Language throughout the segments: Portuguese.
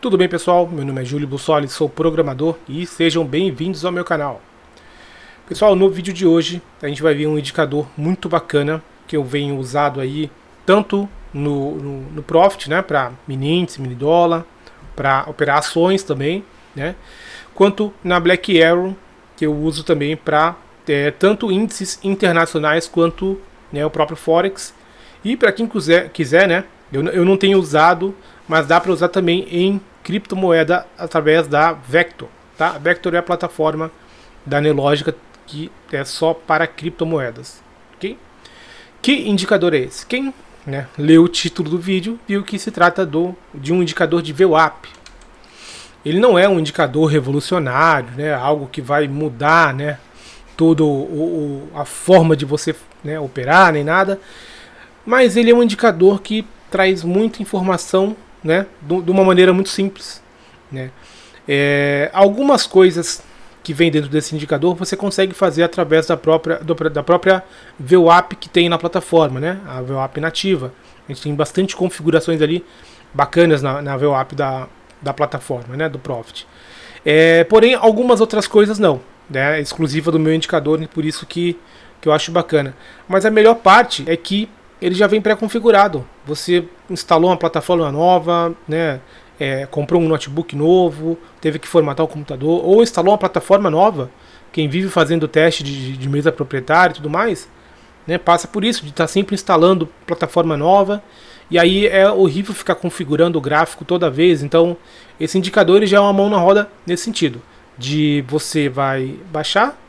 Tudo bem, pessoal? Meu nome é Júlio Bussoli, sou programador e sejam bem-vindos ao meu canal. Pessoal, no vídeo de hoje a gente vai ver um indicador muito bacana que eu venho usado aí tanto no Profit, né, para mini índice, mini dólar, para operar ações também, né, quanto na Black Arrow, que eu uso também para tanto índices internacionais quanto, né, o próprio Forex. E para quem quiser, né, eu não tenho usado, mas dá para usar também em criptomoeda através da Vector, tá? A Vector é a plataforma da Nelogica que é só para criptomoedas, ok? Que indicador é esse? Quem, né, leu o título do vídeo viu que se trata de um indicador de VWAP. Ele não é um indicador revolucionário, né, algo que vai mudar, né, toda a forma de você, né, operar, nem nada, mas ele é um indicador que traz muita informação, né, de uma maneira muito simples, né. Algumas coisas que vem dentro desse indicador você consegue fazer através da própria VWAP que tem na plataforma, né, a VWAP nativa. A gente tem bastante configurações ali bacanas na VWAP da plataforma, né, do Profit. Porém, algumas outras coisas não, né, é exclusiva do meu indicador, e por isso que eu acho bacana. Mas a melhor parte é que ele já vem pré-configurado. Você instalou uma plataforma nova, né, comprou um notebook novo, teve que formatar o computador, ou instalou uma plataforma nova. Quem vive fazendo teste de mesa proprietária e tudo mais, né, passa por isso, de estar sempre instalando plataforma nova. E aí é horrível ficar configurando o gráfico toda vez. Então esse indicador ele já é uma mão na roda nesse sentido. De você vai baixar,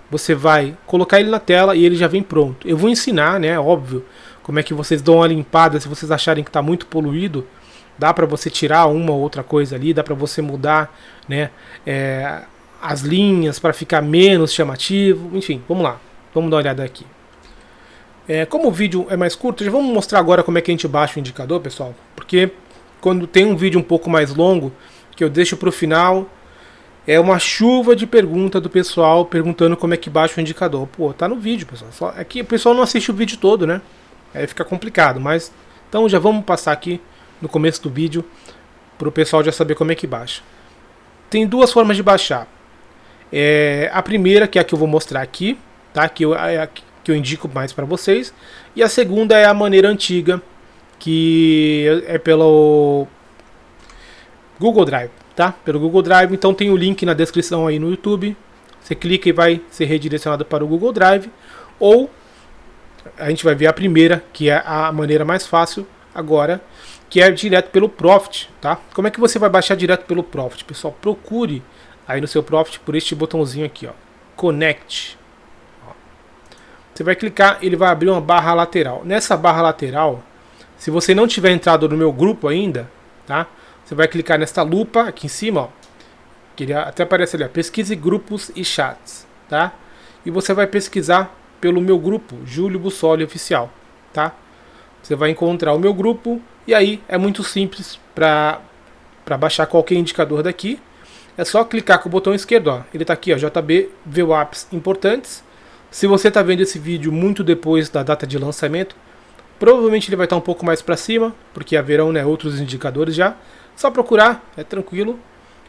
você vai colocar ele na tela e ele já vem pronto. Eu vou ensinar, né, óbvio, como é que vocês dão uma limpada se vocês acharem que está muito poluído. Dá para você tirar uma ou outra coisa ali, dá para você mudar, né, as linhas para ficar menos chamativo. Enfim, vamos lá, vamos dar uma olhada aqui. Como o vídeo é mais curto, já vamos mostrar agora como é que a gente baixa o indicador, pessoal. Porque quando tem um vídeo um pouco mais longo, que eu deixo para o final, é uma chuva de pergunta do pessoal perguntando como é que baixa o indicador. Pô, tá no vídeo, pessoal. Aqui o pessoal não assiste o vídeo todo, né? Aí fica complicado, mas então já vamos passar aqui no começo do vídeo para o pessoal já saber como é que baixa. Tem duas formas de baixar. A primeira, que é a que eu vou mostrar aqui, tá? Que eu indico mais para vocês. E a segunda é a maneira antiga, que é pelo Google Drive, tá? Pelo Google Drive. Então tem o link na descrição aí no YouTube. Você clica e vai ser redirecionado para o Google Drive. Ou a gente vai ver a primeira, que é a maneira mais fácil agora, que é direto pelo Profit, tá? Como é que você vai baixar direto pelo Profit, pessoal? Procure aí no seu Profit por este botãozinho aqui, ó, Connect. Você vai clicar, ele vai abrir uma barra lateral. Nessa barra lateral, se você não tiver entrado no meu grupo ainda, tá? Você vai clicar nesta lupa aqui em cima, ó, que ele até aparece ali, ó, pesquise grupos e chats, tá? E você vai pesquisar pelo meu grupo, Júlio Bussoli Oficial, tá? Você vai encontrar o meu grupo e aí é muito simples para baixar qualquer indicador daqui. É só clicar com o botão esquerdo, ó. Ele está aqui, ó, JB VWAPs importantes. Se você está vendo esse vídeo muito depois da data de lançamento, provavelmente ele vai estar um pouco mais para cima, porque haverão, né, outros indicadores já. Só procurar, é tranquilo.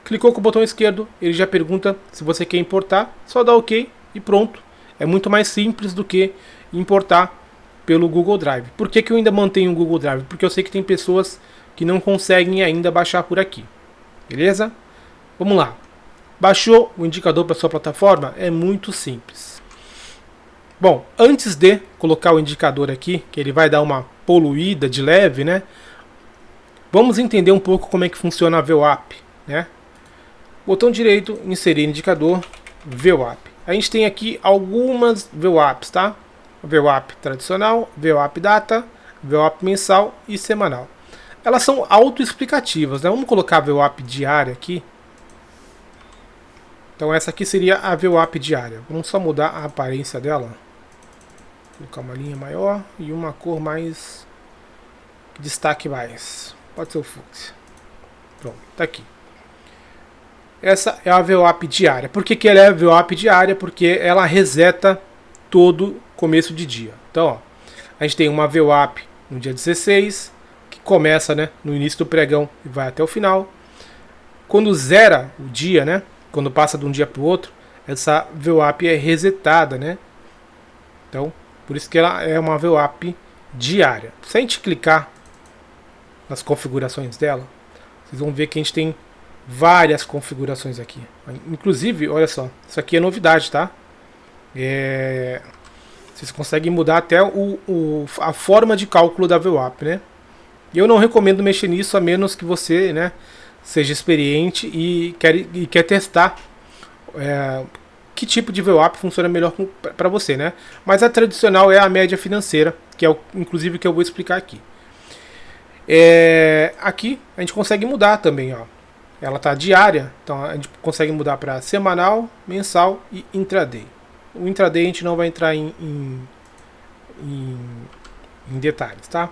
Clicou com o botão esquerdo, ele já pergunta se você quer importar. Só dá OK e pronto. É muito mais simples do que importar pelo Google Drive. Por que eu ainda mantenho o Google Drive? Porque eu sei que tem pessoas que não conseguem ainda baixar por aqui. Beleza? Vamos lá. Baixou o indicador para sua plataforma? É muito simples. Bom, antes de colocar o indicador aqui, que ele vai dar uma poluída de leve, né? Vamos entender um pouco como é que funciona a VWAP, né? Botão direito, inserir indicador, VWAP. A gente tem aqui algumas VWAPs, tá? VWAP tradicional, VWAP data, VWAP mensal e semanal. Elas são autoexplicativas, né? Vamos colocar a VWAP diária aqui. Então essa aqui seria a VWAP diária. Vamos só mudar a aparência dela. Colocar uma linha maior e uma cor mais que destaque mais. Pode ser o fúcsia. Pronto, tá aqui. Essa é a VWAP diária. Por que ela é a VWAP diária? Porque ela reseta todo começo de dia. Então, ó, a gente tem uma VWAP no dia 16, que começa, né, no início do pregão e vai até o final. quando zera o dia, né? Quando passa de um dia para o outro, essa VWAP é resetada, né? Então, por isso que ela é uma VWAP diária. Se a gente clicar nas configurações dela, vocês vão ver que a gente tem várias configurações aqui. Inclusive, olha só, isso aqui é novidade, tá? Vocês conseguem mudar até a forma de cálculo da VWAP, né? E eu não recomendo mexer nisso a menos que você, né, seja experiente e quer testar que tipo de VWAP funciona melhor para você, né? Mas a tradicional é a média financeira, que é inclusive o que eu vou explicar aqui. Aqui a gente consegue mudar também, ó. Ela tá diária, então a gente consegue mudar para semanal, mensal e intraday. O intraday a gente não vai entrar em detalhes, tá?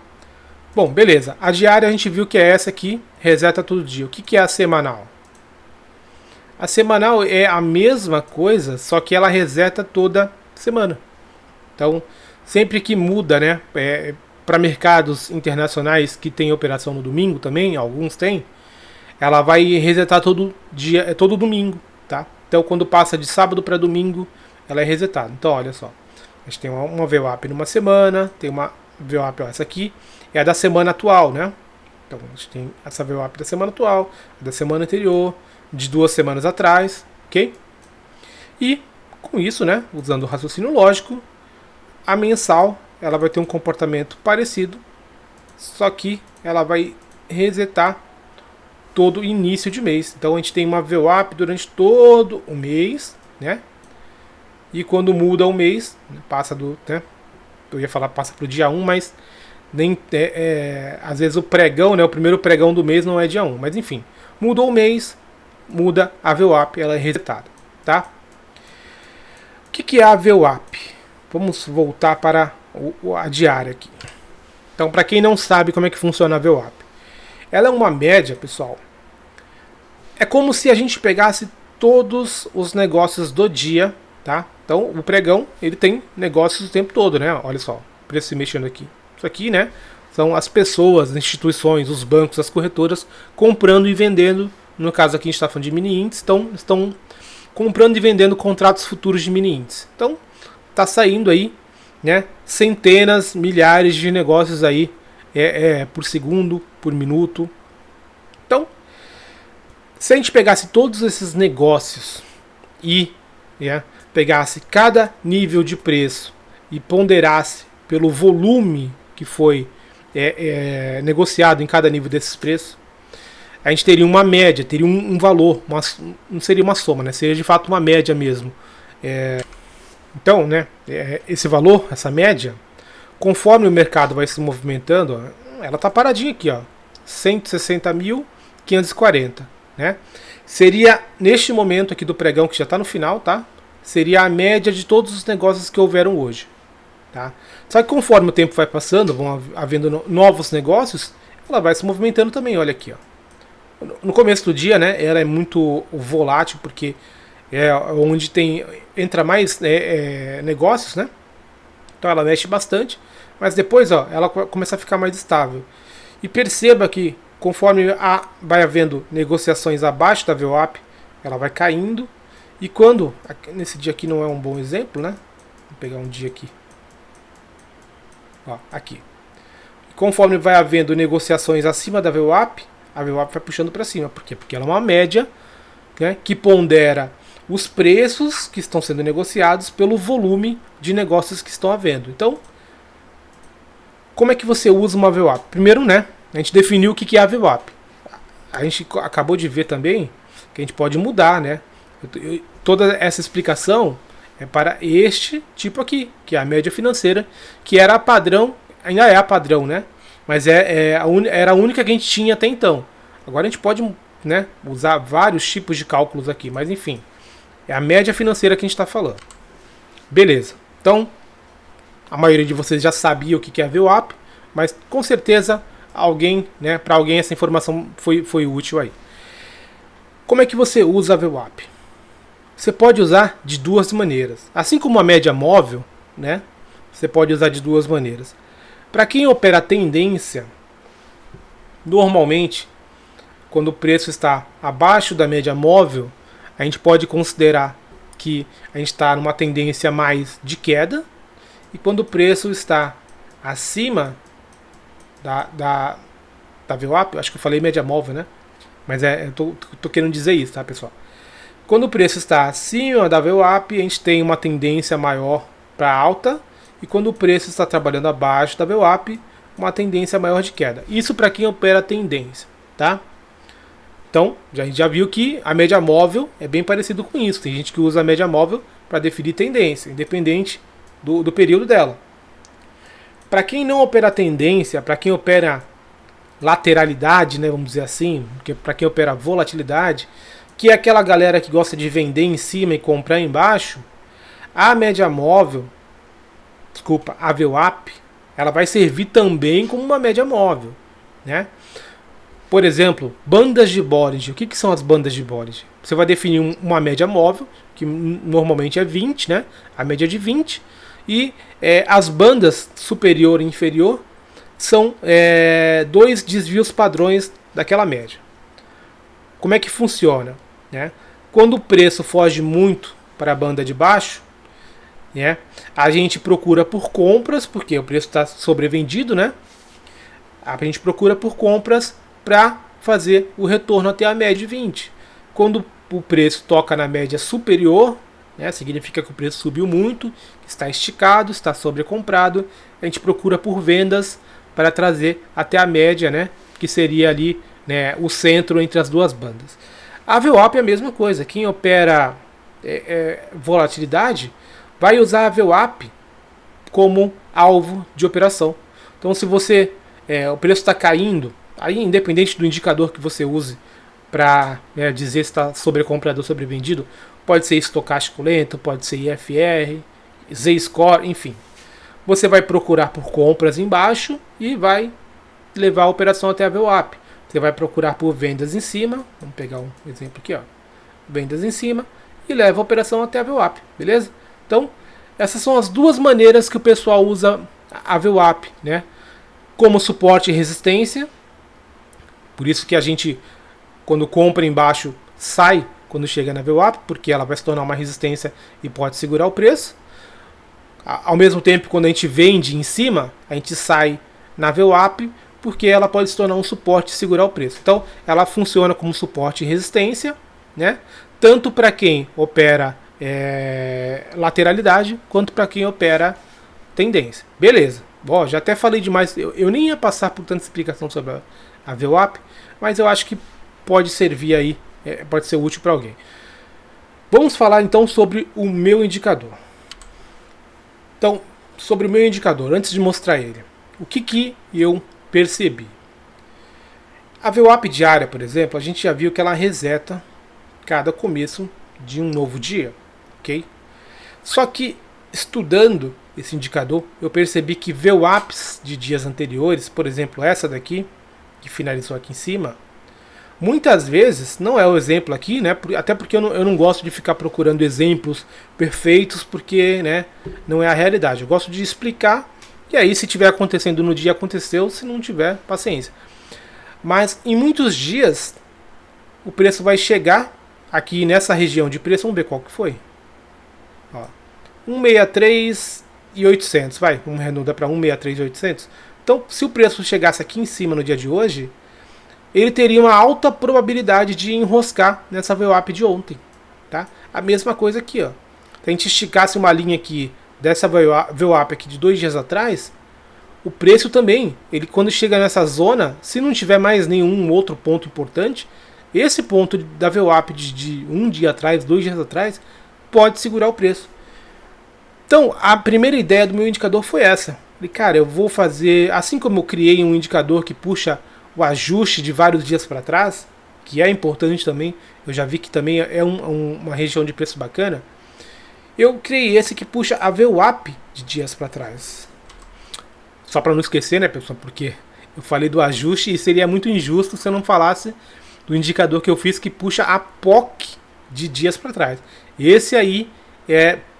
Bom, beleza. A diária a gente viu que é essa aqui, reseta todo dia. O que é a semanal? A semanal é a mesma coisa, só que ela reseta toda semana. Então, sempre que muda, né? Para mercados internacionais que tem operação no domingo também, alguns têm, ela vai resetar todo dia, todo domingo, tá? Então, quando passa de sábado para domingo, ela é resetada. Então, olha só. A gente tem uma VWAP numa semana, tem uma VWAP, ó, essa aqui é a da semana atual, né? Então, a gente tem essa VWAP da semana atual, da semana anterior, de 2 semanas atrás, ok? E, com isso, né, usando o raciocínio lógico, a mensal, ela vai ter um comportamento parecido, só que ela vai resetar todo início de mês. Então, a gente tem uma VWAP durante todo o mês, né? E quando muda o mês, passa do, né, eu ia falar passa para o dia 1, mas nem às vezes o pregão, né, o primeiro pregão do mês não é dia 1, mas enfim, mudou o mês, muda a VWAP, ela é resetada, tá? O que é a VWAP? Vamos voltar para a diária aqui. Então, para quem não sabe como é que funciona a VWAP, ela é uma média, pessoal. É como se a gente pegasse todos os negócios do dia, tá? Então, o pregão, ele tem negócios o tempo todo, né? Olha só, o preço se mexendo aqui. Isso aqui, né, são as pessoas, as instituições, os bancos, as corretoras comprando e vendendo. No caso aqui a gente está falando de mini índices, então estão comprando e vendendo contratos futuros de mini índices. Então, tá saindo aí, né, centenas, milhares de negócios aí por segundo, por minuto. Então, se a gente pegasse todos esses negócios e pegasse cada nível de preço e ponderasse pelo volume que foi negociado em cada nível desses preços, a gente teria uma média, teria um valor, não seria uma soma, né? Seria de fato uma média mesmo. Então, né, esse valor, essa média, conforme o mercado vai se movimentando, ó, ela está paradinha aqui, ó, 160.540, né? Seria, neste momento aqui do pregão, que já está no final, tá? Seria a média de todos os negócios que houveram hoje, tá? Só que conforme o tempo vai passando, vão havendo novos negócios, ela vai se movimentando também, olha aqui, ó. No começo do dia, né, ela é muito volátil, porque é onde entra mais negócios, né? Então ela mexe bastante, mas depois, ó, ela começa a ficar mais estável. E perceba que conforme vai havendo negociações abaixo da VWAP, ela vai caindo. E quando, nesse dia aqui não é um bom exemplo, né? Vou pegar um dia aqui. Ó, aqui. E conforme vai havendo negociações acima da VWAP, a VWAP vai puxando para cima. Por quê? Porque ela é uma média, né, que pondera os preços que estão sendo negociados pelo volume de negócios que estão havendo. Então, como é que você usa uma VWAP? Primeiro, né, a gente definiu o que é a VWAP. A gente acabou de ver também que a gente pode mudar, né? Toda essa explicação é para este tipo aqui, que é a média financeira, que era a padrão, ainda é a padrão, né? Mas era a única que a gente tinha até então. Agora a gente pode, né, usar vários tipos de cálculos aqui, mas enfim, é a média financeira que a gente está falando. Beleza. Então, a maioria de vocês já sabia o que é a VWAP, mas com certeza alguém, né, para alguém essa informação foi útil aí. Como é que você usa a VWAP? Você pode usar de duas maneiras. Assim como a média móvel, né, você pode usar de duas maneiras. Para quem opera tendência, normalmente quando o preço está abaixo da média móvel, a gente pode considerar que a gente está numa tendência mais de queda. E quando o preço está acima da VWAP, acho que eu falei média móvel, né? Mas eu tô querendo dizer isso, tá, pessoal? Quando o preço está acima da VWAP, a gente tem uma tendência maior para alta. E quando o preço está trabalhando abaixo da VWAP, uma tendência maior de queda. Isso para quem opera tendência, tá? Então, a gente já viu que a média móvel é bem parecido com isso. Tem gente que usa a média móvel para definir tendência, independente do período dela. Para quem não opera tendência, para quem opera lateralidade, né, vamos dizer assim, para quem opera volatilidade, que é aquela galera que gosta de vender em cima e comprar embaixo, a média móvel, a VWAP, ela vai servir também como uma média móvel, né? Por exemplo, bandas de Bollinger. O que são as bandas de Bollinger? Você vai definir uma média móvel, que normalmente é 20, né? A média de 20. E as bandas superior e inferior são dois desvios padrões daquela média. Como é que funciona? Né? Quando o preço foge muito para a banda de baixo, né, a gente procura por compras, porque o preço está sobrevendido, né? A gente procura por compras para fazer o retorno até a média de 20. Quando o preço toca na média superior, né, significa que o preço subiu muito, está esticado, está sobrecomprado, a gente procura por vendas para trazer até a média, né, que seria ali, né, o centro entre as duas bandas. A VWAP é a mesma coisa. Quem opera volatilidade vai usar a VWAP como alvo de operação. Então, se você o preço está caindo, aí independente do indicador que você use para dizer se está sobrecomprado ou sobrevendido, pode ser estocástico lento, pode ser IFR, Z-score, enfim. Você vai procurar por compras embaixo e vai levar a operação até a VWAP. Você vai procurar por vendas em cima, vamos pegar um exemplo aqui, ó, vendas em cima, e leva a operação até a VWAP, beleza? Então, essas são as duas maneiras que o pessoal usa a VWAP, né? Como suporte e resistência. Por isso que a gente, quando compra embaixo, sai quando chega na VWAP, porque ela vai se tornar uma resistência e pode segurar o preço. Ao mesmo tempo, quando a gente vende em cima, a gente sai na VWAP, porque ela pode se tornar um suporte e segurar o preço. Então, ela funciona como suporte e resistência, né? Tanto para quem opera lateralidade, quanto para quem opera tendência. Beleza. Bom, já até falei demais. Eu nem ia passar por tanta explicação sobre a VWAP, mas eu acho que pode servir aí, pode ser útil para alguém. Vamos falar então sobre o meu indicador. Então, sobre o meu indicador, antes de mostrar ele, o que eu percebi? A VWAP diária, por exemplo, a gente já viu que ela reseta cada começo de um novo dia, ok? Só que estudando esse indicador, eu percebi que VWAPs de dias anteriores, por exemplo, essa daqui, que finalizou aqui em cima, muitas vezes, não é o exemplo aqui, né? Até porque eu não gosto de ficar procurando exemplos perfeitos, porque, né, não é a realidade. Eu gosto de explicar, e aí se tiver acontecendo no dia, aconteceu, se não tiver, paciência. Mas em muitos dias, o preço vai chegar aqui nessa região de preço, vamos ver qual que foi. Ó, 163.800, vai, vamos arredondar para 163.800. Então, se o preço chegasse aqui em cima no dia de hoje, ele teria uma alta probabilidade de enroscar nessa VWAP de ontem, tá? A mesma coisa aqui, ó. Se a gente esticasse uma linha aqui dessa VWAP aqui de 2 dias atrás, o preço também, ele quando chega nessa zona, se não tiver mais nenhum outro ponto importante, esse ponto da VWAP de um dia atrás, 2 dias atrás, pode segurar o preço. Então, a primeira ideia do meu indicador foi essa. Falei, cara, eu vou fazer, assim como eu criei um indicador que puxa o ajuste de vários dias para trás, que é importante também, eu já vi que também é uma região de preço bacana, eu criei esse que puxa a VWAP de dias para trás. Só para não esquecer, né, pessoal, porque eu falei do ajuste e seria muito injusto se eu não falasse do indicador que eu fiz que puxa a POC de dias para trás. Esse aí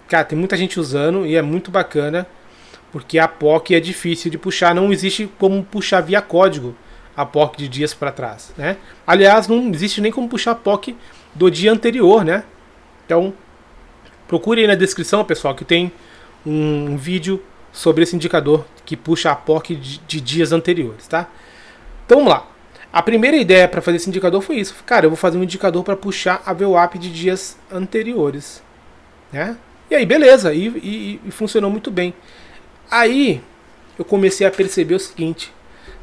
cara, tem muita gente usando e é muito bacana, porque a POC é difícil de puxar, não existe como puxar via código a POC de dias para trás, né? Aliás, não existe nem como puxar a POC do dia anterior, né? Então, procure aí na descrição, pessoal, que tem um vídeo sobre esse indicador que puxa a POC de dias anteriores, tá? Então vamos lá. A primeira ideia para fazer esse indicador foi isso. Cara, eu vou fazer um indicador para puxar a VWAP de dias anteriores, né? E aí, beleza, e funcionou muito bem. Aí eu comecei a perceber o seguinte: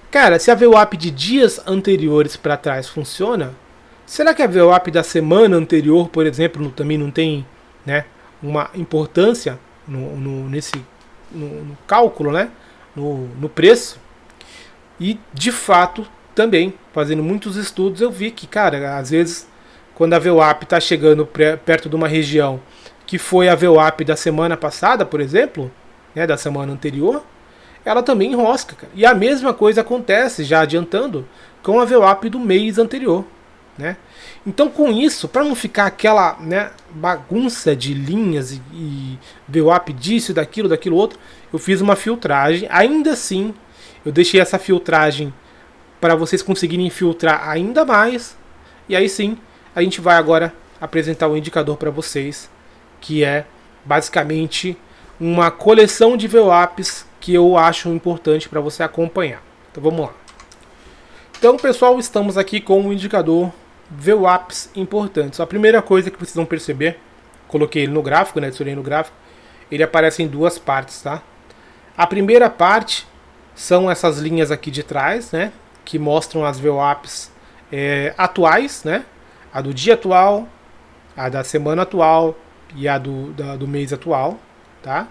cara, se a VWAP de dias anteriores para trás funciona, será que a VWAP da semana anterior, por exemplo, também não tem, né, uma importância no cálculo, né, no preço? E de fato, também, fazendo muitos estudos, eu vi que, cara, às vezes, quando a VWAP está chegando perto de uma região que foi a VWAP da semana passada, por exemplo, né, da semana anterior, ela também enrosca, cara. E a mesma coisa acontece, já adiantando, com a VWAP do mês anterior, né? Então, com isso, para não ficar aquela, né, bagunça de linhas e VWAP disso, daquilo outro, eu fiz uma filtragem. Ainda assim, eu deixei essa filtragem para vocês conseguirem filtrar ainda mais. E aí sim, a gente vai agora apresentar o indicador para vocês, que é basicamente uma coleção de VWAPs que eu acho importante para você acompanhar. Então vamos lá. Então, pessoal, estamos aqui com o indicador VWAPs importantes. A primeira coisa que vocês vão perceber, coloquei ele no gráfico, né, adicionei no gráfico, ele aparece em duas partes, tá? A primeira parte são essas linhas aqui de trás, né, que mostram as VWAPs atuais, né, a do dia atual, a da semana atual e a do mês atual, tá?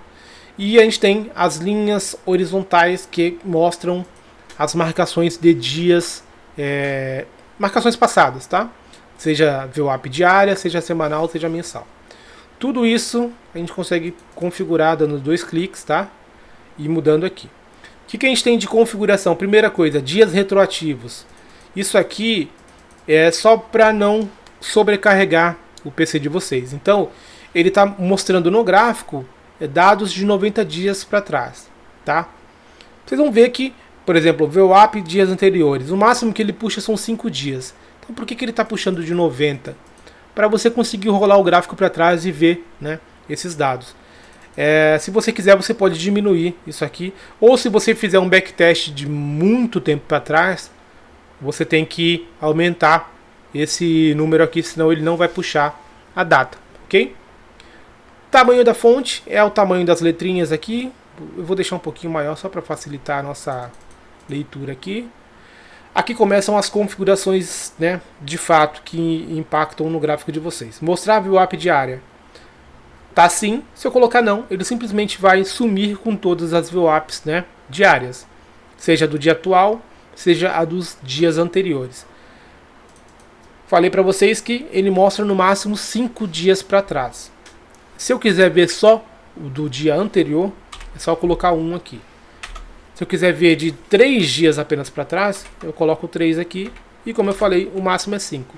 E a gente tem as linhas horizontais que mostram as marcações de dias, marcações passadas, tá? Seja VWAP diária, seja semanal, seja mensal. Tudo isso a gente consegue configurar dando 2 cliques, tá? E mudando aqui. O que a gente tem de configuração? Primeira coisa, dias retroativos. Isso aqui é só para não sobrecarregar o PC de vocês. Então, ele está mostrando no gráfico dados de 90 dias para trás, tá? Vocês vão ver que, por exemplo, o VWAP dias anteriores, o máximo que ele puxa são 5 dias. Então, por que ele está puxando de 90? Para você conseguir rolar o gráfico para trás e ver, né, esses dados. Se você quiser, você pode diminuir isso aqui. Ou se você fizer um backtest de muito tempo para trás, você tem que aumentar esse número aqui, senão ele não vai puxar a data, ok? Tamanho da fonte é o tamanho das letrinhas aqui. Eu vou deixar um pouquinho maior só para facilitar a nossa leitura aqui. Aqui começam as configurações, né, de fato que impactam no gráfico de vocês. Mostrar a VWAP diária. Tá sim, se eu colocar não, ele simplesmente vai sumir com todas as VWAPs, né, diárias. Seja do dia atual, seja a dos dias anteriores. Falei para vocês que ele mostra no máximo 5 dias para trás. Se eu quiser ver só o do dia anterior, é só colocar 1 aqui. Se eu quiser ver de 3 dias apenas para trás, eu coloco 3 aqui. E como eu falei, o máximo é 5.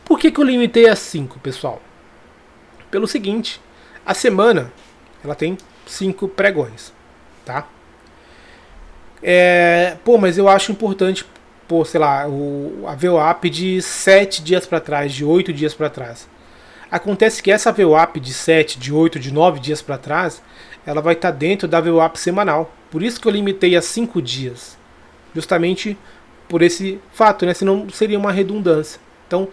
Por que eu limitei a 5, pessoal? Pelo seguinte, a semana ela tem 5 pregões, tá? Mas eu acho importante, sei lá, a VWAP de 7 dias para trás, de 8 dias para trás. Acontece que essa VWAP de 7, de 8, de 9 dias para trás, ela vai estar dentro da VWAP semanal. Por isso que eu limitei a 5 dias. Justamente por esse fato, né? Senão seria uma redundância. Então,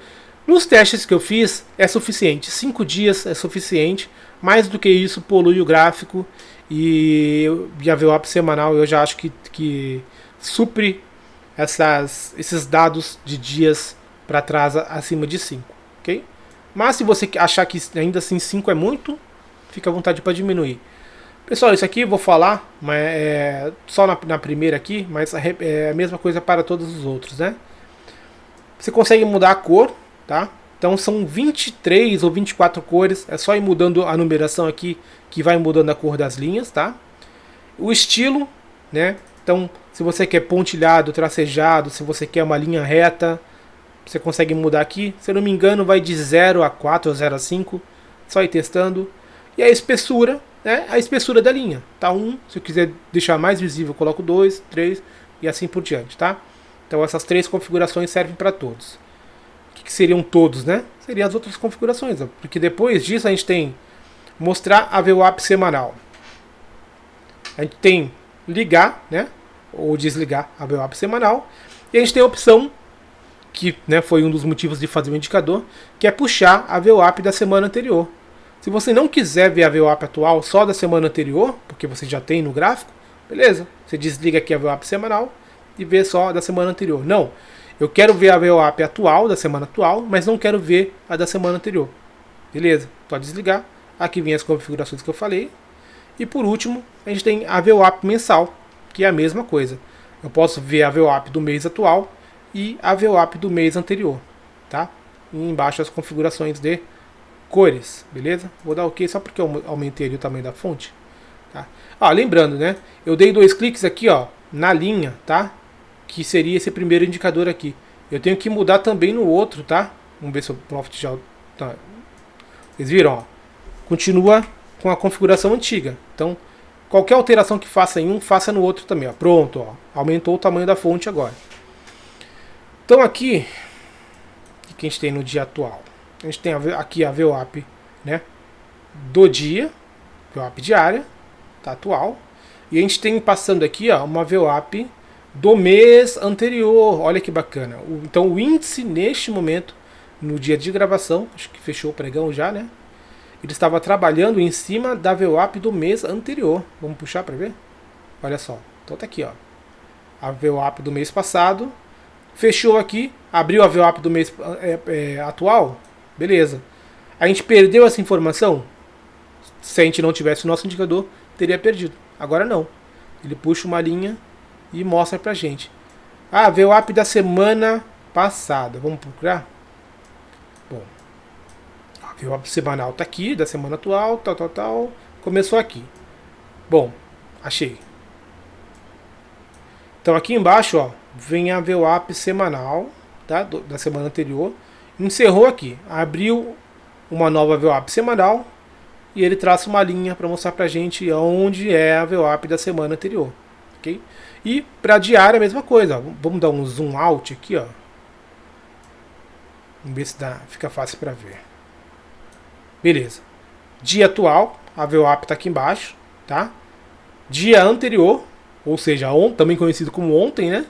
nos testes que eu fiz, é suficiente. 5 dias é suficiente. Mais do que isso, polui o gráfico. E a VWAP semanal eu já acho que supre esses dados de dias para trás acima de 5. Ok? Mas se você achar que ainda assim 5 é muito, fica à vontade para diminuir. Pessoal, isso aqui eu vou falar mas só na primeira aqui, mas é a mesma coisa para todos os outros, né? Você consegue mudar a cor, tá? Então são 23 ou 24 cores, é só ir mudando a numeração aqui, que vai mudando a cor das linhas, tá? O estilo, né? Então, se você quer pontilhado, tracejado, se você quer uma linha reta, você consegue mudar aqui. Se eu não me engano, vai de 0 a 4 ou 0 a 5. Só ir testando. E a espessura, né? A espessura da linha. Tá 1. Se eu quiser deixar mais visível, eu coloco 2, 3 e assim por diante, tá? Então essas 3 configurações servem para todos. O que seriam todos, né? Seriam as outras configurações, porque depois disso a gente tem mostrar a VWAP semanal. A gente tem ligar, né, ou desligar a VWAP semanal. E a gente tem a opção, que, né, foi um dos motivos de fazer o indicador, que é puxar a VWAP da semana anterior. Se você não quiser ver a VWAP atual só da semana anterior, porque você já tem no gráfico, beleza, você desliga aqui a VWAP semanal e vê só da semana anterior. Não, eu quero ver a VWAP atual, da semana atual, mas não quero ver a da semana anterior. Beleza, pode desligar. Aqui vem as configurações que eu falei. E por último, a gente tem a VWAP mensal, que é a mesma coisa. Eu posso ver a VWAP do mês atual e a VWAP do mês anterior, tá? E embaixo as configurações de cores, beleza? Vou dar OK só porque eu aumentei ali o tamanho da fonte, tá? Lembrando, né? Eu dei 2 cliques aqui, ó, na linha, tá? Que seria esse primeiro indicador aqui. Eu tenho que mudar também no outro, tá? Vamos ver se o Profit já... Tá. Vocês viram, ó? Continua com a configuração antiga. Então, qualquer alteração que faça em um, faça no outro também, ó. Pronto, ó. Aumentou o tamanho da fonte agora. Então aqui, o que a gente tem no dia atual? A gente tem aqui a VWAP, né, do dia, VWAP diária, tá atual. E a gente tem passando aqui, ó, uma VWAP do mês anterior. Olha que bacana. Então o índice neste momento, no dia de gravação, acho que fechou o pregão já, né? Ele estava trabalhando em cima da VWAP do mês anterior. Vamos puxar para ver? Olha só. Então tá aqui, ó. A VWAP do mês passado. Fechou aqui. Abriu a VWAP do mês atual. Beleza. A gente perdeu essa informação? Se a gente não tivesse o nosso indicador, teria perdido. Agora não. Ele puxa uma linha e mostra pra gente. Ah, VWAP da semana passada. Vamos procurar? Bom. A VWAP semanal tá aqui, da semana atual, tal. Começou aqui. Bom, achei. Então aqui embaixo, ó, vem a VWAP semanal, tá, da semana anterior. Encerrou aqui. Abriu uma nova VWAP semanal. E ele traça uma linha para mostrar pra gente onde é a VWAP da semana anterior. Ok? E para diária a mesma coisa. Ó. Vamos dar um zoom out aqui, ó. Vamos ver se fica fácil para ver. Beleza. Dia atual, a VWAP está aqui embaixo, tá? Dia anterior, ou seja, também conhecido como ontem, né?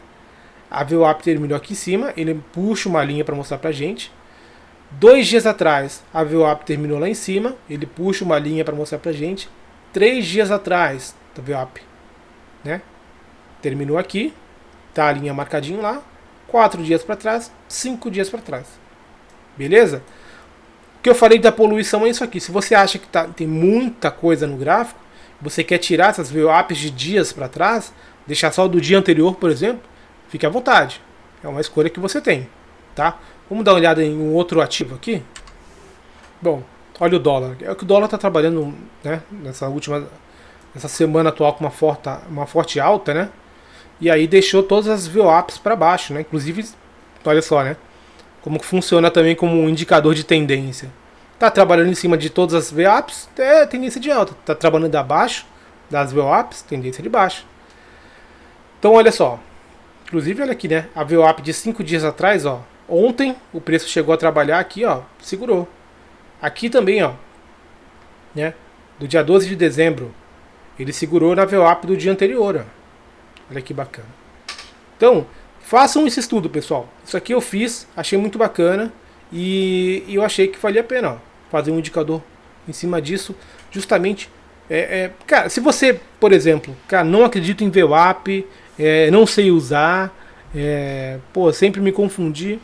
A VWAP terminou aqui em cima, ele puxa uma linha para mostrar pra gente. 2 dias atrás, a VWAP terminou lá em cima, ele puxa uma linha para mostrar pra gente. 3 dias atrás, a VWAP, né? Terminou aqui, tá a linha marcadinho lá. 4 dias para trás, 5 dias para trás. Beleza? O que eu falei da poluição é isso aqui. Se você acha que tem muita coisa no gráfico, você quer tirar essas VWAPs de dias para trás, deixar só do dia anterior, por exemplo, fique à vontade. É uma escolha que você tem, tá? Vamos dar uma olhada em um outro ativo aqui. Bom, olha o dólar. É que o dólar está trabalhando, né, nessa semana atual com uma forte alta, né? E aí deixou todas as VWAPs para baixo, né? Inclusive, olha só, né? Como funciona também como um indicador de tendência. Tá trabalhando em cima de todas as VWAPs, é tendência de alta. Tá trabalhando abaixo das VWAPs, tendência de baixa. Então olha só. Inclusive olha aqui, né? A VWAP de 5 dias atrás, ó. Ontem o preço chegou a trabalhar aqui, ó. Segurou. Aqui também, ó. Né? Do dia 12 de dezembro. Ele segurou na VWAP do dia anterior, ó. Olha que bacana. Então, façam esse estudo, pessoal. Isso aqui eu fiz, achei muito bacana e eu achei que valia a pena, ó, fazer um indicador em cima disso, justamente. Cara, se você, por exemplo, cara, não acredito em VWAP, não sei usar, sempre me confundi,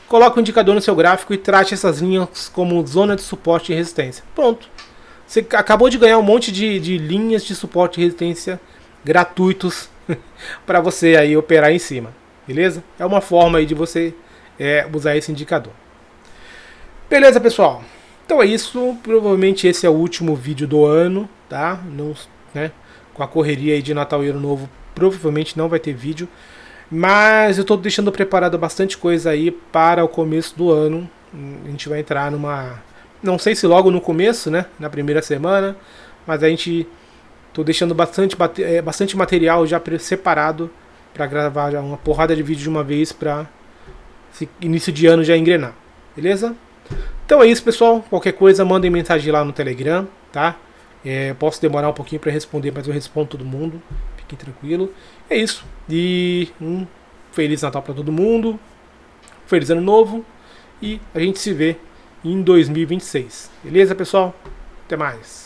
coloca o indicador no seu gráfico e trate essas linhas como zona de suporte e resistência. Pronto. Você acabou de ganhar um monte de linhas de suporte e resistência gratuitos para você aí operar em cima, beleza? É uma forma aí de você usar esse indicador. Beleza, pessoal? Então é isso. Provavelmente esse é o último vídeo do ano, tá? Não, né? Com a correria aí de Natal e Ano Novo, provavelmente não vai ter vídeo. Mas eu estou deixando preparado bastante coisa aí para o começo do ano. A gente vai entrar numa... Não sei se logo no começo, né? Na primeira semana. Mas a gente... Estou deixando bastante material já separado para gravar já uma porrada de vídeo de uma vez para esse início de ano já engrenar, beleza? Então é isso, pessoal. Qualquer coisa, mandem mensagem lá no Telegram, tá? Posso demorar um pouquinho para responder, mas eu respondo todo mundo. Fiquem tranquilo. É isso. E um Feliz Natal para todo mundo. Feliz Ano Novo. E a gente se vê em 2026. Beleza, pessoal? Até mais.